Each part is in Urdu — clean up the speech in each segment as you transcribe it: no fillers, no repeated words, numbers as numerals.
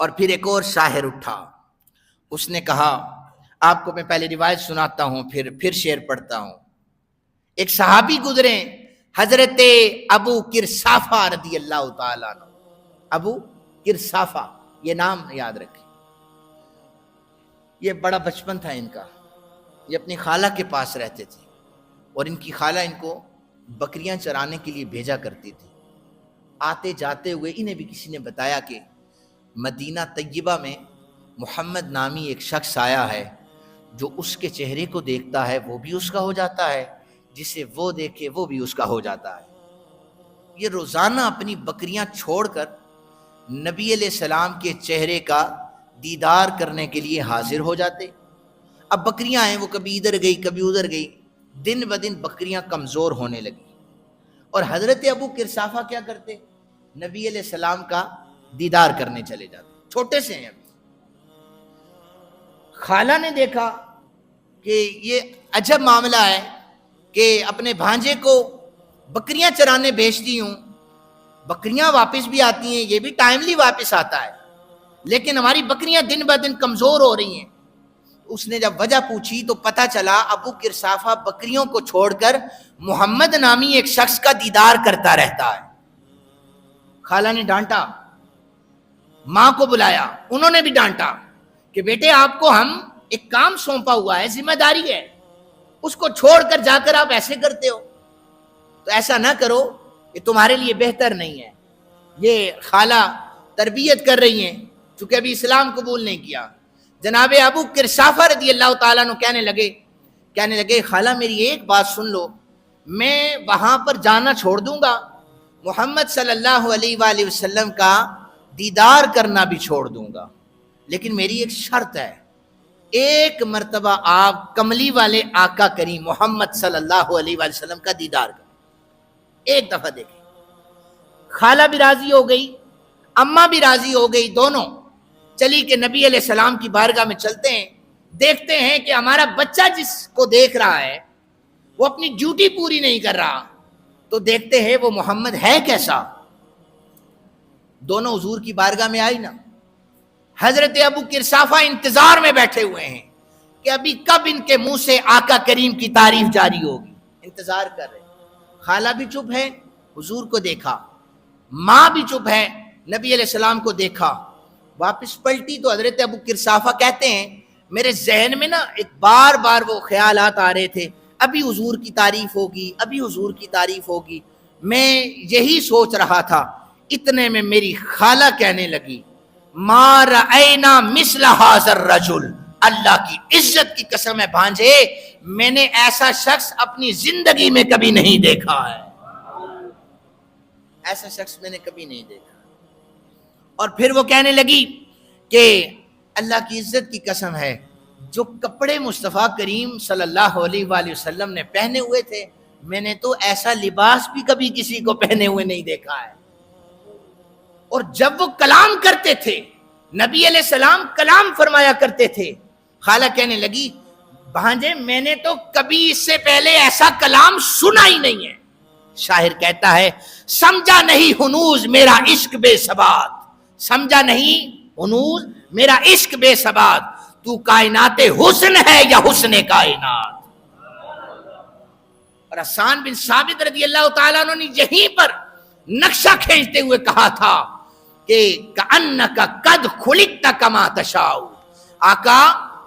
اور پھر ایک اور شاعر اٹھا، اس نے کہا، آپ کو میں پہلے روایت سناتا ہوں پھر شعر پڑھتا ہوں۔ ایک صحابی گزرے حضرت ابو کرسافہ رضی اللہ تعالیٰ عنہ۔ ابو کرسافہ، یہ نام یاد رکھیں۔ یہ بڑا بچپن تھا ان کا، یہ اپنی خالہ کے پاس رہتے تھے اور ان کی خالہ ان کو بکریاں چرانے کے لیے بھیجا کرتی تھی۔ آتے جاتے ہوئے انہیں بھی کسی نے بتایا کہ مدینہ طیبہ میں محمد نامی ایک شخص آیا ہے، جو اس کے چہرے کو دیکھتا ہے وہ بھی اس کا ہو جاتا ہے، جسے وہ دیکھے وہ بھی اس کا ہو جاتا ہے۔ یہ روزانہ اپنی بکریاں چھوڑ کر نبی علیہ السلام کے چہرے کا دیدار کرنے کے لیے حاضر ہو جاتے۔ اب بکریاں ہیں، وہ کبھی ادھر گئی کبھی ادھر گئی، دن بدن بکریاں کمزور ہونے لگی، اور حضرت ابو کرسافہ کیا کرتے؟ نبی علیہ السلام کا دیدار کرنے چلے جاتے، چھوٹے سے ہیں۔ خالہ نے دیکھا کہ یہ عجب معاملہ ہے کہ اپنے بھانجے کو بکریاں چرانے بھیجتی ہوں، بکریاں واپس بھی آتی ہیں، یہ بھی ٹائملی واپس آتا ہے، لیکن ہماری بکریاں دن بدن کمزور ہو رہی ہیں۔ اس نے جب وجہ پوچھی تو پتہ چلا ابو کرسافہ بکریوں کو چھوڑ کر محمد نامی ایک شخص کا دیدار کرتا رہتا ہے۔ خالہ نے ڈانٹا، ماں کو بلایا، انہوں نے بھی ڈانٹا کہ بیٹے آپ کو ہم ایک کام سونپا ہوا ہے، ذمہ داری ہے، اس کو چھوڑ کر جا کر آپ ایسے کرتے ہو، تو ایسا نہ کرو، یہ تمہارے لیے بہتر نہیں ہے۔ یہ خالہ تربیت کر رہی ہیں، چونکہ ابھی اسلام قبول نہیں کیا۔ جناب ابو کرسافہ رضی اللہ تعالیٰ عنہ کہنے لگے خالہ میری ایک بات سن لو، میں وہاں پر جانا چھوڑ دوں گا، محمد صلی اللہ علیہ وآلہ وسلم کا دیدار کرنا بھی چھوڑ دوں گا، لیکن میری ایک شرط ہے، ایک مرتبہ آپ کملی والے آقا کریم محمد صلی اللہ علیہ وآلہ وسلم کا دیدار کریں، ایک دفعہ دیکھیں۔ خالہ بھی راضی ہو گئی، اماں بھی راضی ہو گئی، دونوں چلی کہ نبی علیہ السلام کی بارگاہ میں چلتے ہیں، دیکھتے ہیں کہ ہمارا بچہ جس کو دیکھ رہا ہے وہ اپنی ڈیوٹی پوری نہیں کر رہا، تو دیکھتے ہیں وہ محمد ہے کیسا۔ دونوں حضور کی بارگاہ میں آئی نا، حضرت ابو کرسافہ انتظار میں بیٹھے ہوئے ہیں کہ ابھی کب ان کے منہ سے آقا کریم کی تعریف جاری ہوگی، انتظار کر رہے ہیں۔ خالہ بھی چپ ہے، حضور کو دیکھا، ماں بھی چپ ہے، نبی علیہ السلام کو دیکھا۔ واپس پلٹی تو حضرت ابو کرسافہ کہتے ہیں میرے ذہن میں نا ایک بار بار وہ خیالات آ رہے تھے، ابھی حضور کی تعریف ہوگی، ابھی حضور کی تعریف ہوگی، میں یہی سوچ رہا تھا، اتنے میں میری خالہ کہنے لگی ما رأینا مثل ھذا الرجل، اللہ کی عزت کی قسم ہے بھانجے، میں نے ایسا شخص اپنی زندگی میں کبھی نہیں دیکھا ہے، ایسا شخص میں نے کبھی نہیں دیکھا۔ اور پھر وہ کہنے لگی کہ اللہ کی عزت کی قسم ہے، جو کپڑے مصطفیٰ کریم صلی اللہ علیہ وآلہ وسلم نے پہنے ہوئے تھے، میں نے تو ایسا لباس بھی کبھی کسی کو پہنے ہوئے نہیں دیکھا ہے۔ اور جب وہ کلام کرتے تھے، نبی علیہ السلام کلام فرمایا کرتے تھے، خالہ کہنے لگی بھانجے میں نے تو کبھی اس سے پہلے ایسا کلام سنا ہی نہیں ہے۔ شاعر کہتا ہے سمجھا نہیں ہنوز میرا عشق بے ثبات، سمجھا نہیں ہنوز میرا عشق بے ثبات، تو کائنات حسن ہے یا حسن کائنات۔ اور حسان بن ثابت رضی اللہ تعالیٰ عنہ نے یہیں پر نقشہ کھینچتے ہوئے کہا تھا کہ کأنک قد خلقت کما تشاء، آقا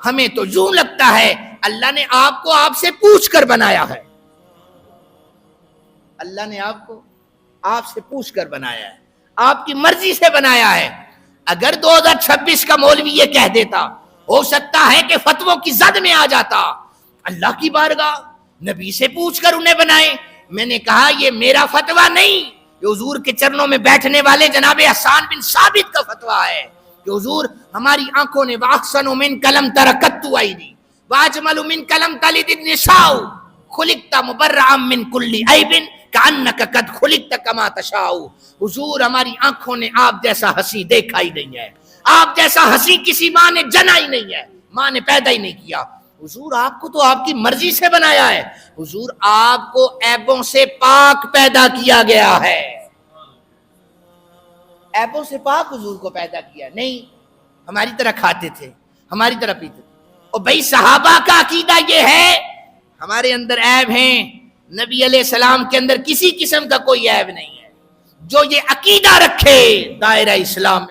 ہمیں تو یوں لگتا ہے اللہ نے آپ کو آپ سے پوچھ کر بنایا ہے، اللہ نے آپ کو آپ سے پوچھ کر بنایا ہے، آپ کی مرضی سے بنایا ہے۔ اگر 2026 کا مولوی یہ کہہ دیتا، ہو سکتا ہے کہ فتووں کی زد میں آ جاتا، اللہ کی بارگاہ نبی سے پوچھ کر انہیں بنائے۔ میں نے کہا یہ میرا فتویٰ نہیں، یہ حضور کے چرنوں میں بیٹھنے والے جناب حسان بن ثابت کا فتویٰ ہے کہ حضور ہماری آنکھوں نے وَأَحْسَنُ مِنْكَ لَمْ تَرَ قَطُّ عَيْنِي وَأَجْمَلُ مِنْكَ لَمْ تَلِدِ النِّسَاءُ خُلِقْتَ مُبَرَّأً مِنْ كُلِّ عَيْبٍ كَأَنَّكَ قَدْ خُلِقْتَ كَمَا تَشَاءُ۔ حضور ہماری آنکھوں نے آپ جیسا ہنسی دیکھا ہی نہیں ہے، آپ جیسا ہنسی کسی ماں نے جنا ہی نہیں ہے، ماں نے پیدا ہی نہیں کیا۔ حضور آپ کو تو آپ کی مرضی سے بنایا ہے، حضور آپ کو عیبوں سے پاک پیدا کیا گیا ہے، عیبوں سے پاک حضور کو پیدا کیا نہیں۔ ہماری طرح کھاتے تھے، ہماری طرح پیتے تھے. اور بھائی صحابہ کا عقیدہ یہ ہے، ہمارے اندر عیب ہیں، نبی علیہ السلام کے اندر کسی قسم کا کوئی عیب نہیں ہے. جو یہ عقیدہ رکھے دائرہ اسلام